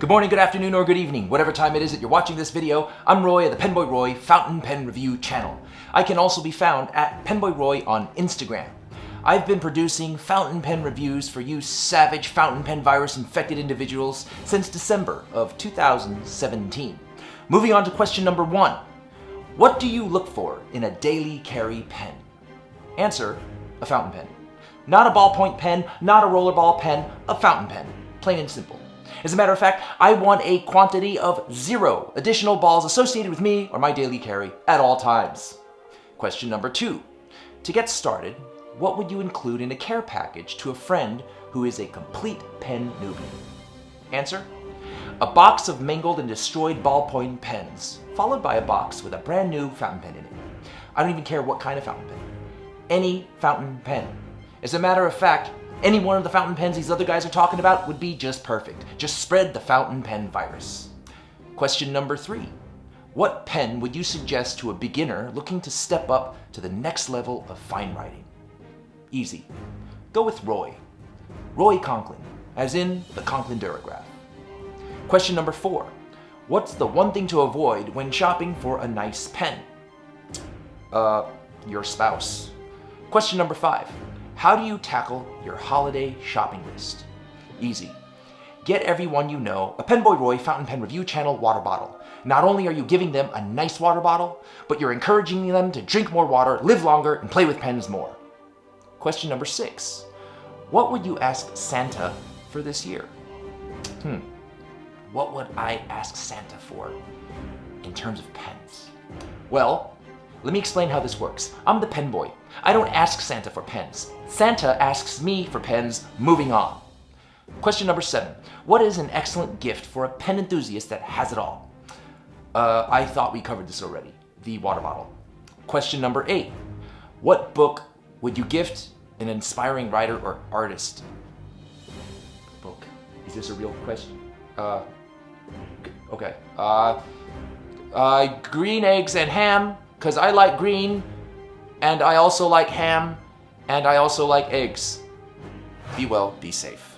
Good morning, good afternoon, or good evening, whatever time it is that you're watching this video. I'm Roy of the PenBoyRoy Fountain Pen Review channel. I can also be found at PenBoyRoy on Instagram. I've been producing fountain pen reviews for you savage fountain pen virus infected individuals since December of 2017. Moving on to question number 1. What do you look for in a daily carry pen? Answer, a fountain pen. Not a ballpoint pen, not a rollerball pen, a fountain pen. Plain and simple. As a matter of fact, I want a quantity of 0 additional balls associated with me or my daily carry at all times. Question number 2. To get started, what would you include in a care package to a friend who is a complete pen newbie? Answer, a box of mangled and destroyed ballpoint pens, followed by a box with a brand new fountain pen in it. I don't even care what kind of fountain pen. Any fountain pen. As a matter of fact, any one of the fountain pens these other guys are talking about would be just perfect. Just spread the fountain pen virus. Question number 3. What pen would you suggest to a beginner looking to step up to the next level of fine writing? Easy. Go with Roy. Roy Conklin, as in the Conklin Durograph. Question number 4. What's the one thing to avoid when shopping for a nice pen? Your spouse. Question number 5. How do you tackle your holiday shopping list? Easy. Get everyone you know a PenBoyRoy Fountain Pen Review channel water bottle. Not only are you giving them a nice water bottle, but you're encouraging them to drink more water, live longer, and play with pens more. Question number 6. What would you ask Santa for this year? What would I ask Santa for in terms of pens? Well, let me explain how this works. I'm the pen boy. I don't ask Santa for pens. Santa asks me for pens. Moving on. Question number 7. What is an excellent gift for a pen enthusiast that has it all? I thought we covered this already. The water bottle. Question number 8. What book would you gift an inspiring writer or artist? Book. Is this a real question? Okay. Green eggs and ham, because I like green, and I also like ham, and I also like eggs. Be well, be safe.